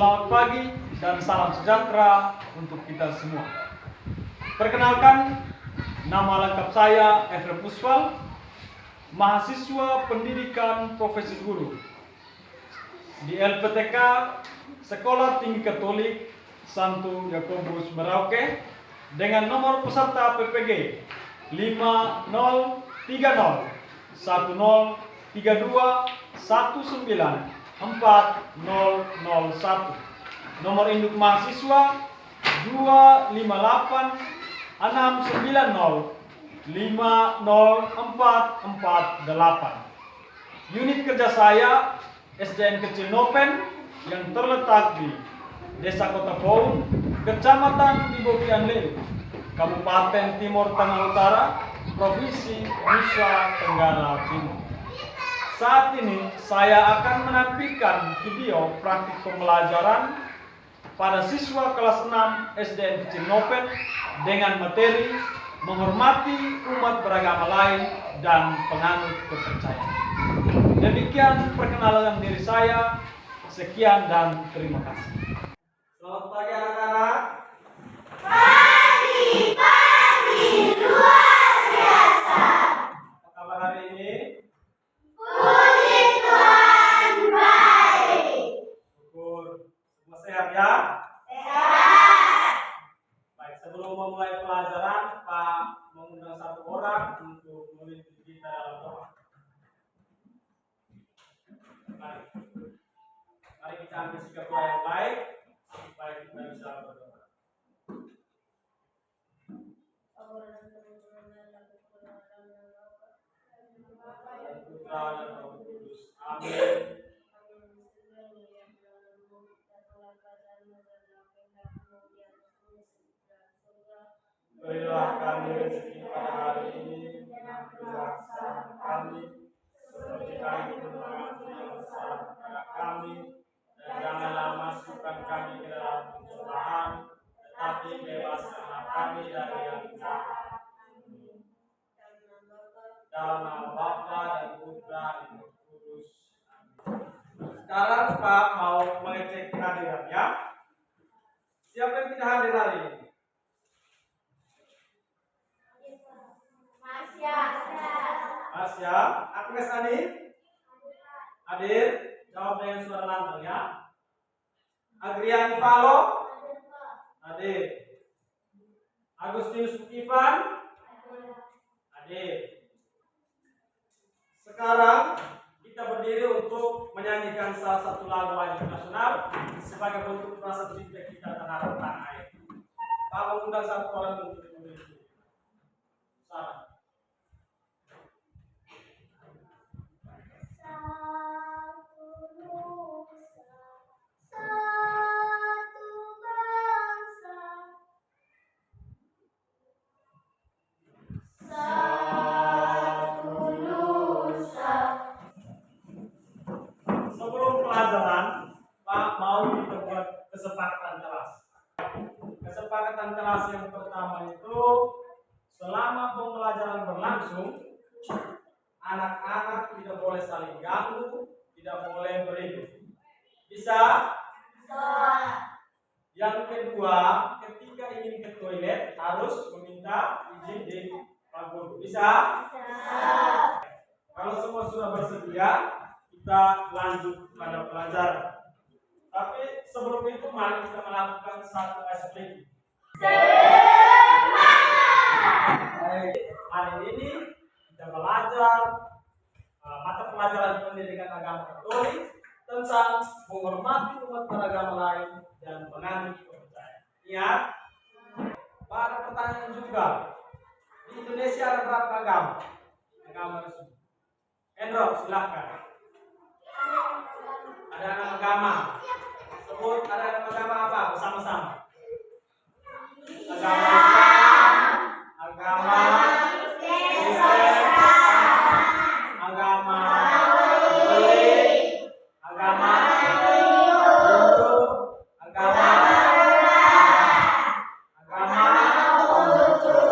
Selamat pagi dan salam sejahtera untuk kita semua. Perkenalkan, nama lengkap saya Efrem Puswal, mahasiswa pendidikan profesi guru di LPTK Sekolah Tinggi Katolik Santo Yakobus Merauke dengan nomor peserta PPG 5030 1032 19401. Nomor induk mahasiswa 258 690 50448. Unit kerja saya SDN Kecil Nopen yang terletak di Desa Kota Foun, Kecamatan Bibokian Leu, Kabupaten Timur Tengah Utara, Provinsi Nusa Tenggara Timur. Saat ini saya akan menampilkan video praktik pembelajaran pada siswa kelas 6 SDN Kecil Nopen dengan materi menghormati umat beragama lain dan penganut kepercayaan. Demikian perkenalan diri saya. Sekian dan terima kasih. Selamat pagi anak-anak. Pagi luar biasa. Apa kabar hari ini? Puji Tuhan baik. Syukur. Semua sehat ya? Sehat. Baik, sebelum memulai pelajaran, Pak mengundang satu orang untuk memimpin kita dalam doa. Mari kita ambil sikap doa yang baik supaya kita bisa berdoa. Putra dan Roh Kudus. Amin. Berilah kami rezeki pada hari ini dan berilah kami seperti kami mengampuni yang bersalah kepada kami, dan janganlah masukkan kami ke dalam pencobaan, tetapi bebaskanlah kami dari yang jahat. Dalam nama Bapa dan Putra dan Roh Kudus. Amin. Sekarang Pak mau mengecek kehadiran ya. Siapa yang tidak hadir hari ini? Masya, Agnes Ani? Hadir? Jawab dengan suara lantang ya. Agriani Palo? Hadir. Agustinus Ivan? Hadir. Sekarang kita berdiri untuk menyanyikan salah satu lagu wajib nasional sebagai bentuk rasa cinta kita terhadap tanah air. Pak mengundang satu orang untuk memimpin. Salam. Sebelum pelajaran, Pak mau kita buat kesepakatan kelas. Kesepakatan kelas yang pertama itu, selama pembelajaran berlangsung, anak-anak tidak boleh saling ganggu, tidak boleh beribut. Bisa? Yang kedua, ketika ingin ke toilet harus meminta izin di Pak Guru. Bisa? Kalau semua sudah bersedia, kita lanjut pada pelajaran. Tapi sebelum itu mari kita melakukan satu SPG. Hari ini kita belajar mata pelajaran pendidikan agama Katolik tentang menghormati umat beragama lain dan menganut kepercayaan. Ingat, ada pertanyaan juga. Di Indonesia ada berapa agama? Agama resmi. Endro, silahkan. Ada enam agama. Sebut ada enam agama apa? Bersama-sama. Agama Islam, agama Kristen, agama Katolik, agama Hindu, agama Konghucu.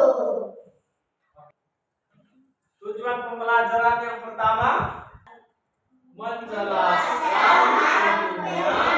Tujuan pembelajaran yang pertama menjelaskan hubungan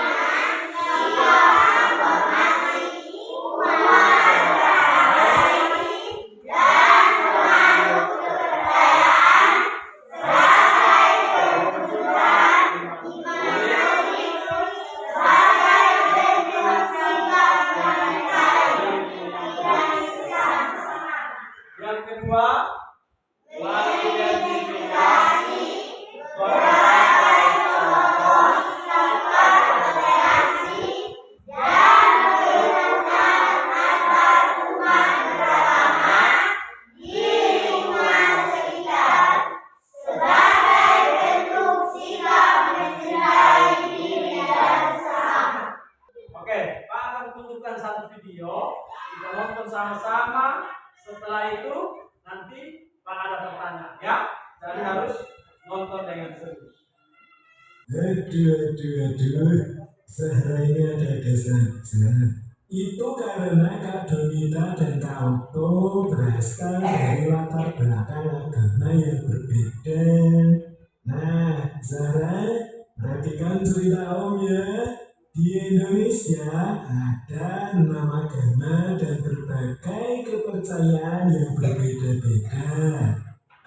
kedua, mengidentifikasi Oke, Pak akan tunjukkan satu video. Kita nonton sama-sama. Setelah itu nanti Pak ada pertanyaan, ya. Jadi harus nonton dengan serius. Aduh, Zahranya ada saja. Itu karena Kak Donita dan Kak Otto berasal dari latar belakang agama yang berbeda. Nah, Zahra, perhatikan cerita Om ya. Di Indonesia ada 6 agama dan berbagai kepercayaan yang berbeda-beda.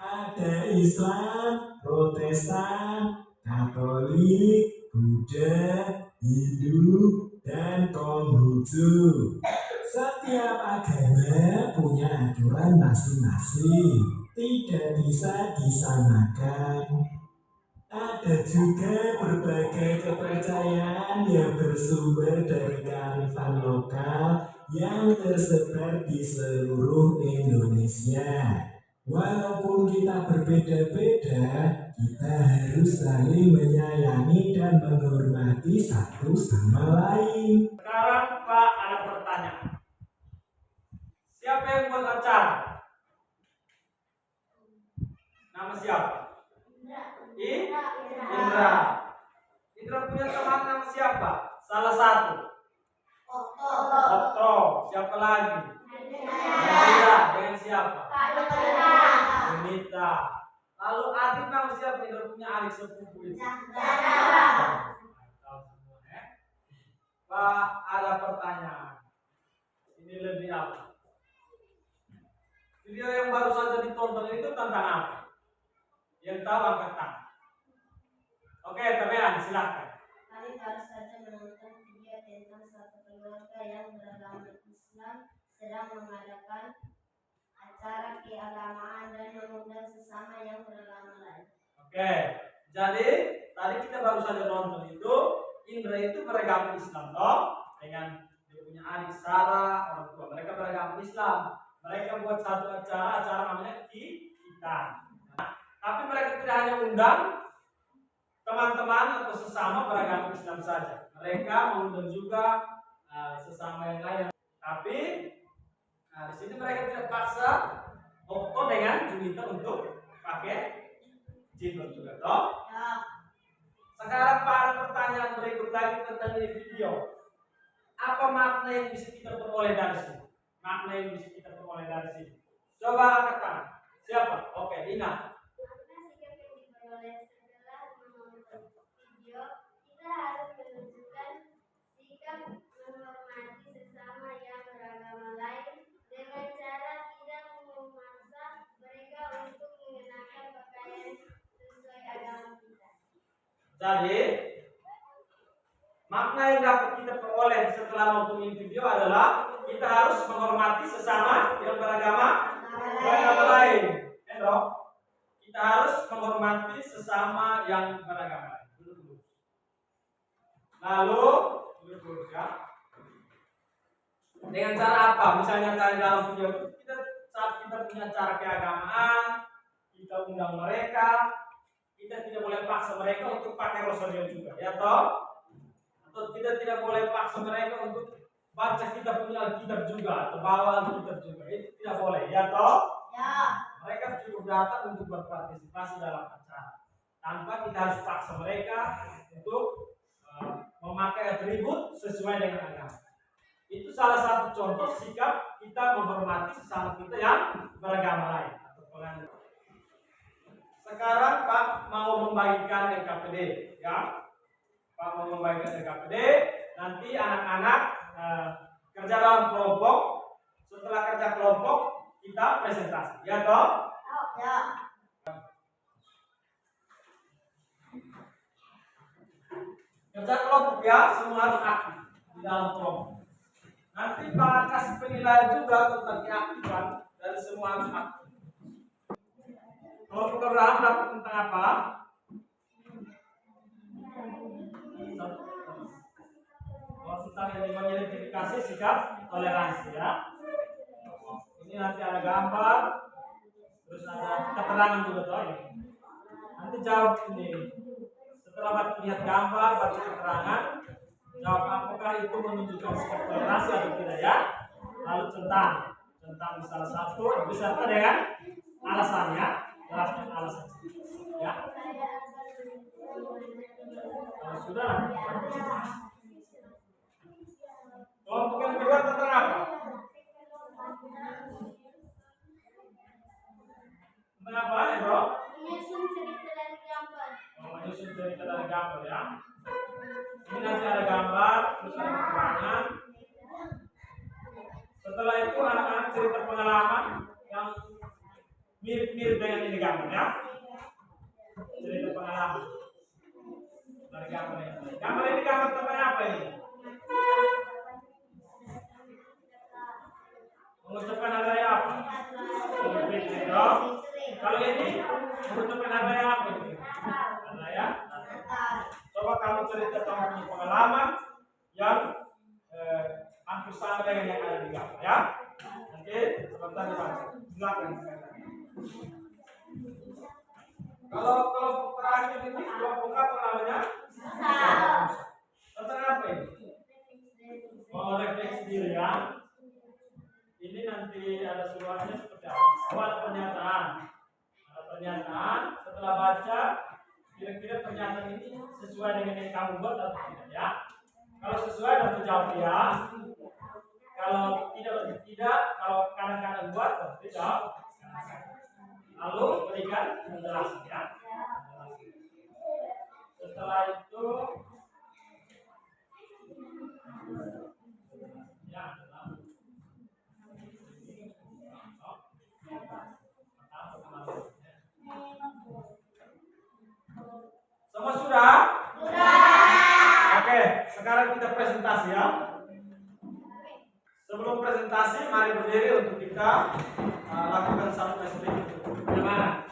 Ada Islam, Protestan, Katolik, Buddha, Hindu, dan Konghucu. Setiap agama punya aturan masing-masing, tidak bisa disamakan. Ada juga berbagai kepercayaan yang bersumber dari kearifan lokal yang tersebar di seluruh Indonesia. Walaupun kita berbeda-beda, kita harus saling menyayangi dan menghormati satu sama lain. Sekarang Pak ada pertanyaan. Siapa yang buat acara? Nama siapa? Indra. Indra punya teman nama siapa? Salah satu. Otto. Siapa lagi? Nadia. Dengan siapa? Donita. Lalu adik nama siapa? Indra punya adik sepupu itu. Tahu semua, ya? Pak ada pertanyaan. Ini lebih apa? Video yang baru saja ditonton itu tentang apa? Yang tahu angkat tangan. Oke, Tabean, silakan. Kami baru saja menonton video tentang suatu keluarga yang beragama Islam sedang mengadakan acara keagamaan dan mengundang sesama yang beragama lain. Oke, jadi tadi kita baru saja nonton itu Indra itu beragama Islam toh, dengan dia punya adik Sarah, orang tua mereka beragama Islam. Mereka buat satu acara namanya Kita. Tapi mereka tidak hanya undang teman-teman atau sesama beragama Islam saja. Mereka mengundang juga sesama yang lain. Tapi di sini mereka tidak paksa Otto dengan Junita untuk pakai jilbab juga, toh? Ya. Sekarang para pertanyaan berikut lagi tentang ini video. Apa makna yang bisa kita peroleh dari sini? Makna yang bisa kita peroleh dari sini. Coba angkat tangan. Siapa? Oke, Ina. Makna sikap yang diperoleh setelah menonton video, kita harus menunjukkan sikap menghormati sesama yang beragama lain dengan cara tidak memaksa mereka untuk mengenakan pakaian sesuai agama kita. Jadi, makna yang dapat kita peroleh setelah nonton video adalah kita harus menghormati sesama yang beragama lain. Hendro, kita harus menghormati sesama yang beragama lain. Lalu, ya. Dengan cara apa? Misalnya tadi dalam video kita saat kita punya acara keagamaan, kita undang mereka, kita tidak boleh paksa mereka untuk pakai rosarium juga, ya toh? Atau kita tidak boleh paksa mereka untuk baca kita punya Alkitab juga atau bawa Alkitab juga, itu tidak boleh, ya toh? Ya. Mereka cukup datang untuk berpartisipasi dalam acara tanpa kita harus paksa mereka untuk memakai atribut sesuai dengan agama. Itu salah satu contoh sikap kita menghormati sesama kita yang beragama lain atau penganut. Sekarang Pak mau membagikan LKPD, ya. Pak mau membagikan LKPD. Nanti anak-anak kerja dalam kelompok. Setelah kerja kelompok kita presentasi, ya toh? Ya. Kerja kelompok ya, semua harus aktif di dalam kelompok. Nanti Pak kasih penilaian juga tentang keaktifan dari semua harus aktif. Kelompok Abraham dapat tentang apa? Tentang yang mengidentifikasi sikap toleransi ya. Ini nanti ada gambar, terus ada keterangan juga tuh ini. Nanti jawab ini. Setelah lihat gambar, baca keterangan, jawab apakah itu menunjukkan sikap toleransi atau tidak ya. Lalu tentang salah satu beserta dengan alasannya, jelaskan alasan ya. Kalau sudah, kelompok yang kedua tentang apa? Tentang apa ya bro? Menyusun cerita dari gambar. Menyusun cerita dari gambar ya. Ini nanti ada gambar, terus ada keterangan. Setelah itu anak-anak cerita pengalaman yang mirip-mirip dengan ini gambar ya. Cerita pengalaman dari gambar ini. Gambar ini gambar tentang apa ini? Mengucapkan hari raya apa? Idul Fitri. Kalau ini mengucapkan hari raya apa ini? Hari raya. Coba kamu cerita tentang pengalaman yang hampir sama dengan yang ada di gambar ya. Nanti sebentar dibaca. Silakan. Kalau kelompok terakhir ini kelompok apa namanya? Tentang apa ini? Oh, refleksi diri ya. Ini nanti ada suaranya seperti apa? Buat pernyataan. Ada pernyataan. Setelah baca, kira-kira pernyataan ini sesuai dengan yang kamu buat atau tidak ya? Kalau sesuai nanti jawab ya. Kalau tidak, kalau kadang-kadang buat berarti jawab. Lalu berikan penjelasan ya. Setelah itu ya, semua sudah? Sudah. Oke, sekarang kita presentasi ya. Sebelum presentasi, mari berdiri untuk kita lakukan satu SPG. Gimana?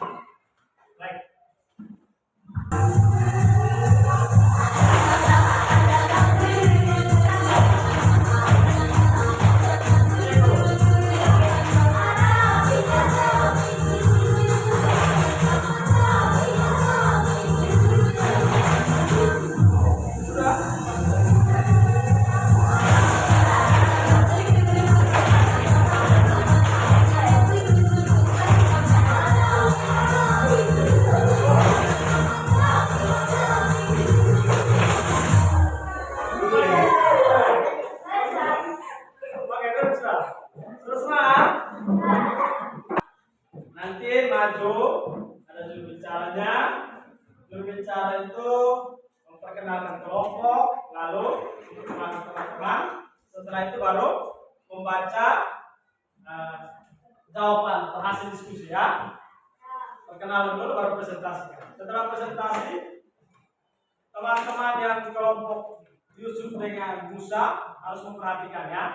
Baik. Nanti maju, ada juru bicaranya. Juru bicara itu memperkenalkan kelompok, lalu teman-teman. Setelah itu baru membaca jawaban atau hasil diskusi ya. Perkenalan dulu baru presentasi. Setelah presentasi, teman-teman yang kelompok Yusuf dengan Musa harus memperhatikan ya.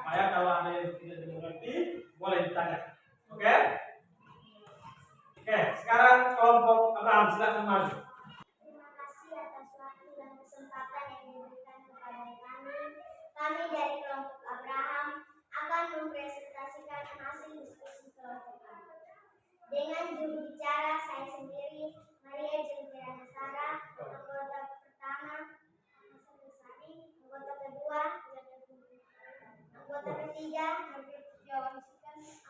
Supaya kalau ada yang tidak dimengerti, boleh ditanya. Oke? Oke, sekarang kelompok Abraham silakan maju. Terima kasih atas waktu dan kesempatan yang diberikan kepada kami. Kami dari kelompok Abraham akan mempresentasikan hasil diskusi kelompok kami. Dengan juru bicara saya sendiri, Maria Jentera Nasara, anggota pertama, anggota kedua, anggota ketiga,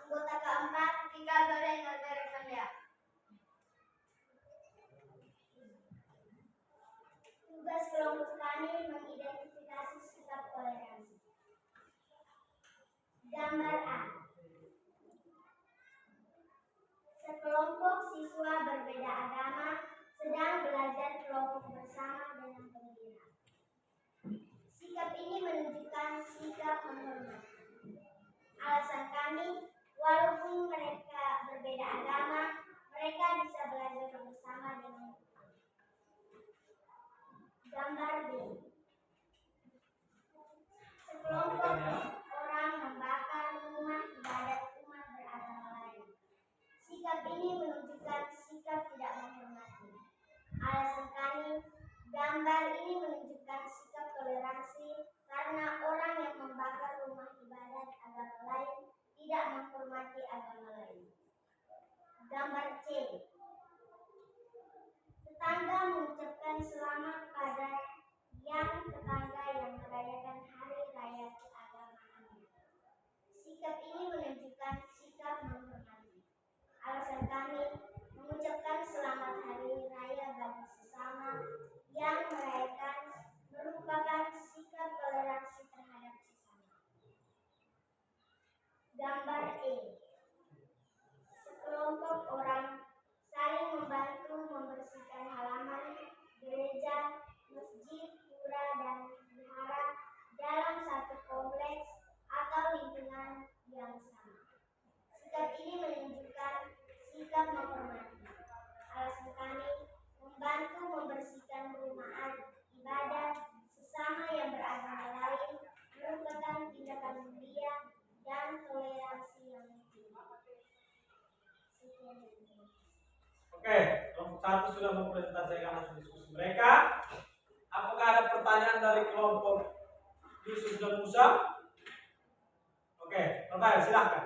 anggota keempat, Tika Goreng Nagara. Tugas kelompok kami mengidentifikasi sikap toleransi. Gambar A. Sekelompok siswa berbeda agama sedang belajar kelompok bersama dengan pembina. Sikap ini menunjukkan sikap menghormati. Alasan kami, walaupun mereka berbeda agama, mereka bisa belajar bersama dengan. Gambar B. Sekelompok orang membakar rumah ibadat umat beragama lain. Sikap ini menunjukkan Alasan kami, gambar ini menunjukkan sikap toleransi karena orang yang membakar rumah ibadat agama lain tidak menghormati agama lain. Gambar C. Tetangga mengucapkan selamat pada tetangga yang merayakan hari raya keagamaan. Sikap ini menunjukkan sikap menghormati. Alasan kami, mengucapkan selamat hari raya bagi sesama yang merayakan merupakan sikap toleransi terhadap sesama. Gambar E. Sekelompok orang saling membantu membersihkan halaman gereja, masjid, pura, dan wihara dalam satu kompleks atau lingkungan yang sama. Sikap ini menunjukkan sikap menghormati. Alasan kami, membantu membersihkan rumah ibadah sesama yang beragama lain merupakan tindakan mulia dan toleransi yang tinggi. Oke, kelompok 1 sudah mempresentasikan hasil diskusi mereka. Apakah ada pertanyaan dari kelompok Yusuf dan Musa? Oke, Rafael silahkan.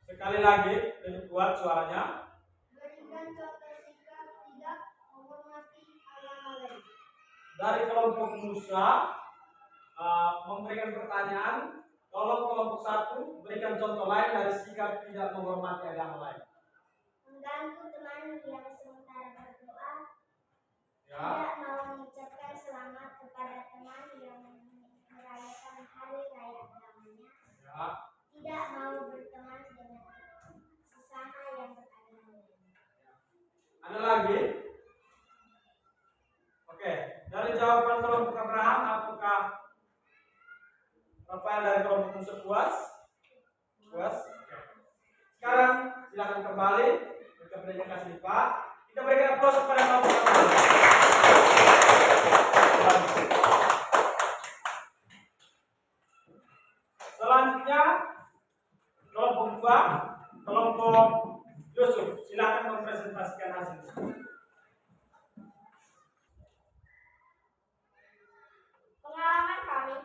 Sekali lagi, lebih kuat suaranya. Berikan contoh sikap tidak menghormati agama lain. Dari kelompok Musa memberikan pertanyaan. Tolong kelompok 1 berikan contoh lain dari sikap tidak menghormati agama lain. Mengganggu teman yang sementara berdoa. Ya. Tidak mau mengucapkan selamat kepada teman yang merayakan hari raya agamanya. Ya. Tidak mau berteman dengan sesama yang beragama lain. Ada lagi? Oke, dari jawaban kelompok Abraham, apakah Rafael dari kelompok Musa puas? Puas? Oke. Sekarang silakan kembali ke presentasi Pak. Kita berikan aplaus kepada kelompok Abraham. Selanjutnya kelompok 2, kelompok Yusuf, silakan mempresentasikan hasil. Pengalaman kami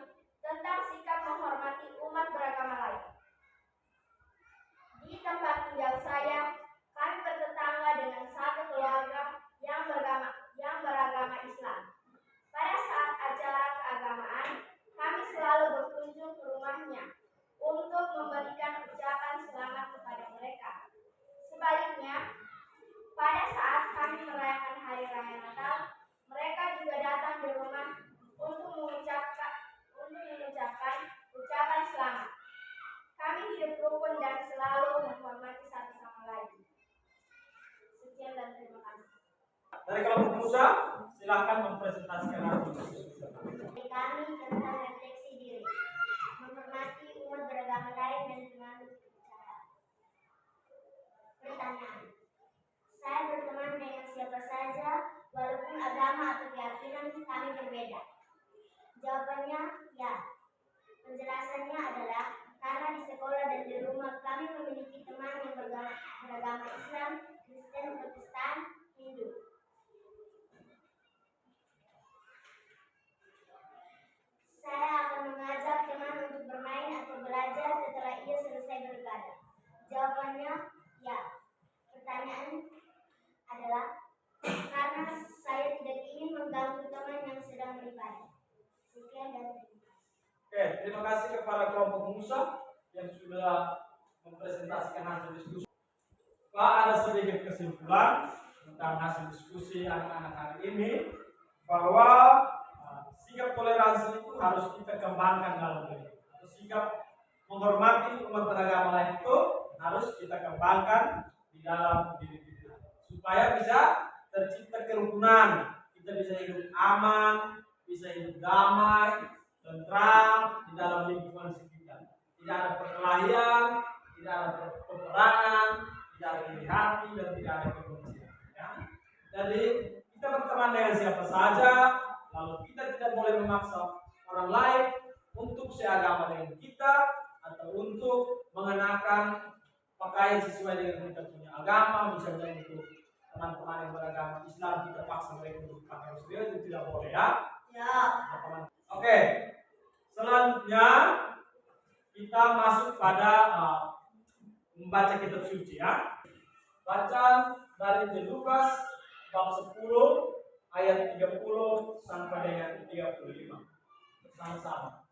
tentang sikap menghormati umat beragama lain. Di tempat tinggal saya, kami bertetangga dengan satu keluarga yang beragama Islam. Pada saat acara keagamaan, kami selalu berkunjung ke rumahnya untuk memberikan ucapan selamat kepada mereka. Sebaliknya, pada saat kami merayakan Hari Raya Natal, mereka juga datang di rumah untuk mengucapkan ucapan selamat. Kami hidup rukun dan selalu menghormati satu sama lain. Sekian dan terima kasih. Dari kelompok Musa, silahkan mempresentasikan hasil. Kami tentang refleksi diri, menghormati umat beragama lain dan dengan cara. Pertanyaan. Saya berteman dengan siapa saja, walaupun agama atau keyakinan kami berbeda. Jawabannya ya. Penjelasannya adalah karena di sekolah dan di rumah kami memiliki teman yang beragama Islam, Kristen, Protestan, Hindu. Saya akan mengajak teman untuk bermain atau belajar setelah ia selesai beribadah. Jawabannya ya. Pertanyaan adalah karena saya tidak ingin mengganggu teman yang sedang beribadah. Sekian dan terima kasih. Oke, terima kasih kepada kelompok Musa yang sudah mempresentasikan hasil diskusi. Pak, ada sedikit kesimpulan tentang hasil diskusi anak-anak hari ini bahwa sikap toleransi itu harus kita kembangkan dalam diri. Atau sikap menghormati umat beragama lain itu harus kita kembangkan di dalam diri kita supaya bisa tercipta kerukunan. Kita bisa hidup aman, bisa hidup damai, tentram di dalam lingkungan sekitar. Tidak ada perkelahian, tidak ada peperangan, tidak ada iri hati, dan tidak ada kebencian. Ya? Jadi kita berteman dengan siapa saja, lalu kita tidak boleh memaksa orang lain untuk seagama dengan kita atau untuk mengenakan pakaian berpakaian sesuai dengan kita punya agama. Misalnya untuk teman-teman yang beragama Islam kita paksa mereka untuk pakai muslim, itu tidak boleh ya. Oke, selanjutnya kita masuk pada membaca kitab suci ya. Baca dari Injil Lukas bab 10 ayat 30 sampai dengan 35. Sama-sama.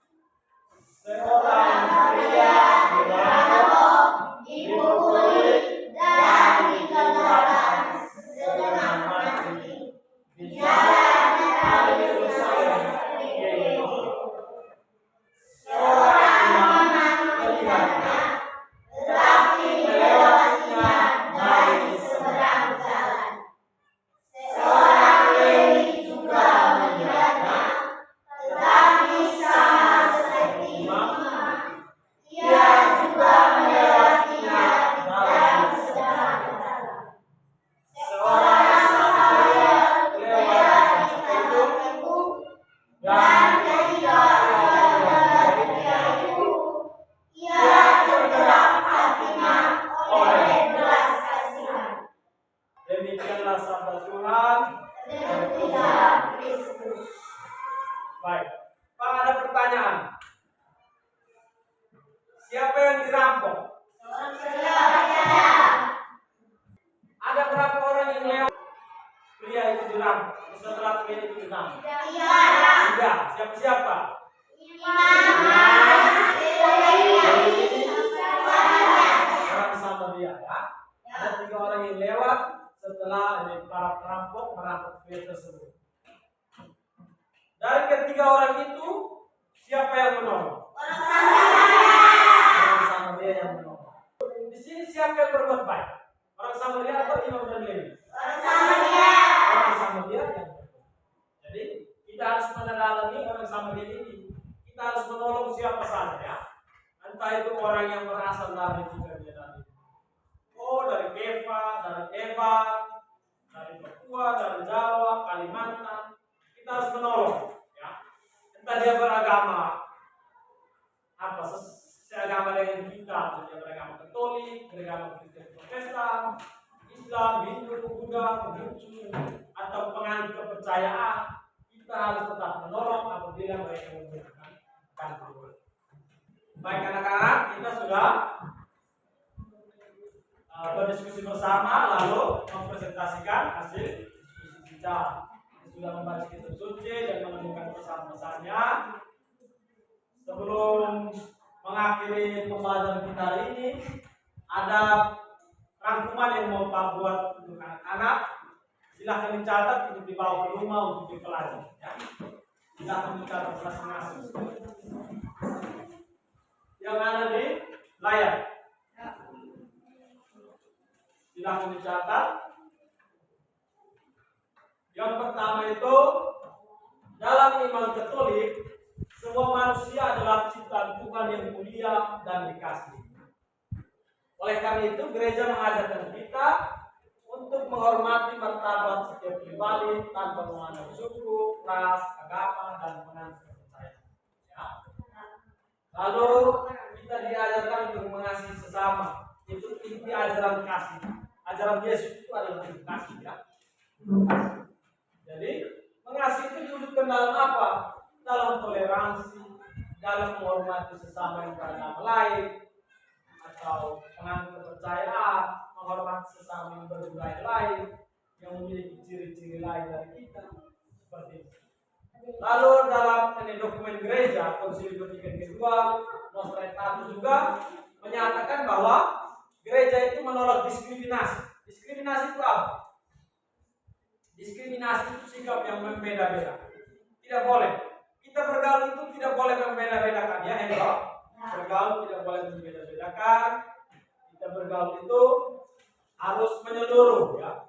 Seorang pria berambut, ibu kulit dan ditinggalkan setengah mati di jalan dari Yerusalem ke Yeriko. Seorang imam melihatnya, tetapi melewatinya dari seberang jalan. Seorang Lewi juga melihatnya, tetapi sama seperti imam, ia juga melewatinya dari seberang jalan. Seorang Samaria lewat di tempat itu, dan ketika ia itu, ia tergerak hatinya oleh belas kasihan. Demikianlah sabda Tuhan. Terpujilah Kristus. Baik, Pak, ada pertanyaan. Siapa yang dirampok? Ada berapa orang yang lewat pria itu dirampok? Setelah pria itu dirampok? Tiga. Siapa-siapa? Orang Samaria ya. Ada 3 orang yang lewat setelah para perampok merampok pria tersebut. Dari ketiga orang itu, siapa yang menolong? Orang Samaria yang menolong. Di sini siapa yang berbuat baik? Orang Samaria atau imam dan Lewi? Orang Samaria yang berbuat. Jadi kita harus mendalami orang Samaria ini. Kita harus menolong siapa saja ya. Entah itu orang yang berasal dari dari Keva, dari Eva, dari Papua, dari Jawa, Kalimantan. Kita harus menolong ya. Entah dia beragama apa seagama dengan kita, dia beragama Katolik, beragama Kristen Protestan, Islam, Hindu, Buddha, Konghucu, atau penganut kepercayaan, kita harus tetap menolong apabila mereka membutuhkan bantuan. Baik anak-anak, kita sudah berdiskusi bersama lalu mempresentasikan hasil diskusi kita. Sudah membaca kitab suci dan menemukan pesan-pesannya. Sebelum mengakhiri pembelajaran kita hari ini, ada rangkuman yang mau Pak buat untuk anak-anak. Silahkan dicatat untuk dibawa ke rumah untuk dipelajari. Ya. Silahkan dicatat masing-masing. Yang ada di layar. Silahkan dicatat. Yang pertama itu, dalam iman Katolik, semua manusia adalah ciptaan Tuhan yang mulia dan dikasihi. Oleh karena itu, gereja mengajarkan kita untuk menghormati martabat setiap pribadi tanpa memandang suku, ras, agama, dan penganut kepercayaan. Ya. Lalu kita diajarkan untuk mengasihi sesama. Itu inti ajaran kasih. Ajaran Yesus itu adalah kasih ya. Jadi mengasihi itu diwujudkan dalam apa? Dalam toleransi, dalam menghormati sesama yang beragama lain, atau penganut kepercayaan, menghormati sesama yang berbudaya lain, yang memiliki ciri-ciri lain dari kita, seperti itu. Lalu dalam dokumen gereja Konsili Vatikan kedua, Nostra Aetate juga menyatakan bahwa gereja itu menolak diskriminasi. Diskriminasi itu apa? Diskriminasi itu sikap yang membeda-beda. Tidak boleh. Kita bergaul itu tidak boleh membeda-bedakan ya, Hendro. Bergaul tidak boleh membeda-bedakan. Kita bergaul itu harus menyeluruh ya.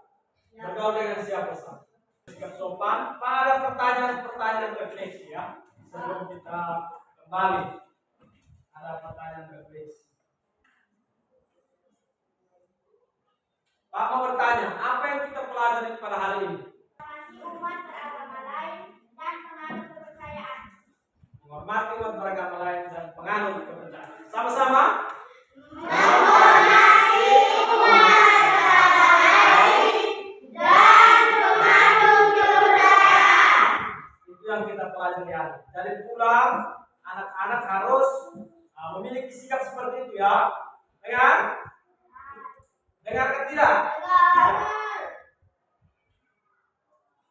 Bergaul dengan siapa saja. Sikap sopan. Pada pertanyaan-pertanyaan refleksi ya. Sebelum kita kembali, ada pertanyaan refleksi. Pak mau bertanya, apa yang kita pelajari pada hari ini? Umat beragama lain dan penganut kepercayaan. Menghormati umat beragama lain dan penganut kepercayaan. Sama-sama? Menghormati tidak? Dengar? Dengarkan tidak?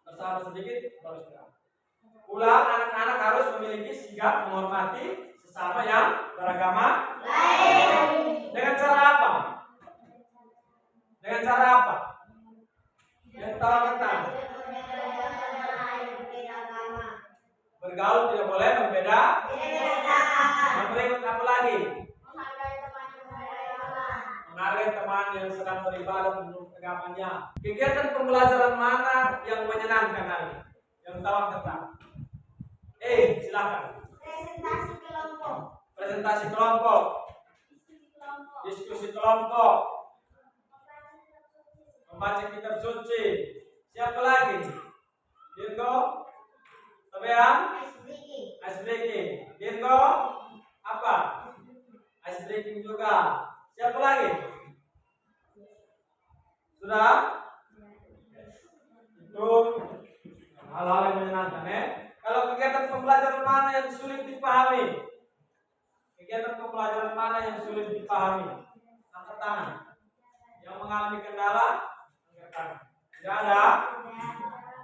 Bersama sedikit baru sudah. Ulang, anak-anak harus memiliki sikap menghormati sesama yang beragama lain. Dengan cara apa? Dengan cara apa? Yang tahu tentang bergaul tidak boleh berbeda. Yang berikut apa lagi? Menghargai teman yang sedang beribadah menurut agamanya. Kegiatan pembelajaran mana yang menyenangkan hari? Yang tahu tentang? Silakan. Presentasi kelompok. Presentasi kelompok. Diskusi kelompok. Membaca kitab suci. Siapa lagi? Dirgo? Tabean? Ice breaking. Dirgo? Apa? Ice breaking juga. Siapa lagi? Sudah? Itu hal-hal yang menyenangkan ya. Kalau kegiatan pembelajaran mana yang sulit dipahami? Kegiatan pembelajaran mana yang sulit dipahami? Angkat tangan. Yang mengalami kendala? Angkat tangan. Tidak ada?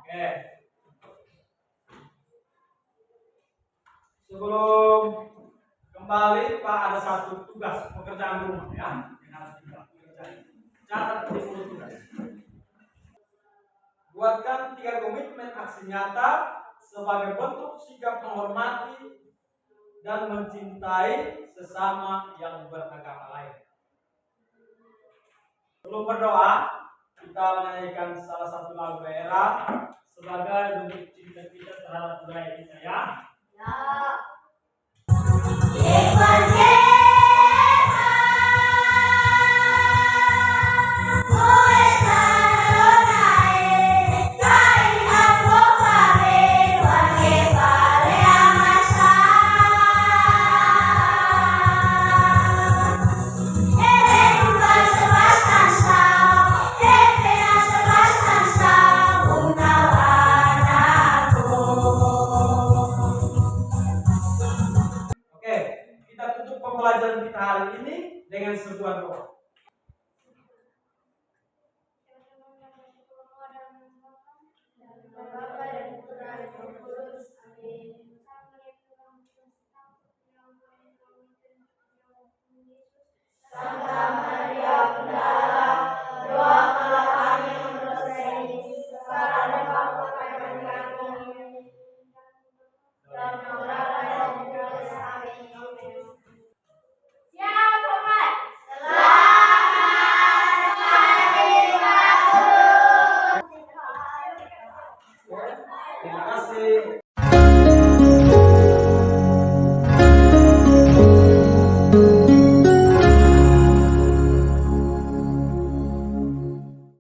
Oke. Sebelum kembali, Pak, ada satu tugas pekerjaan rumah ya yang harus kita kerjain. Catat di mulut tugas. Buatkan 3 komitmen aksi nyata sebagai bentuk sikap menghormati dan mencintai sesama yang beragama lain. Sebelum berdoa, kita menyanyikan salah satu lagu daerah sebagai bentuk cinta kita terhadap budaya kita ya. Oke, kita tutup pembelajaran kita hari ini dengan sebuah doa.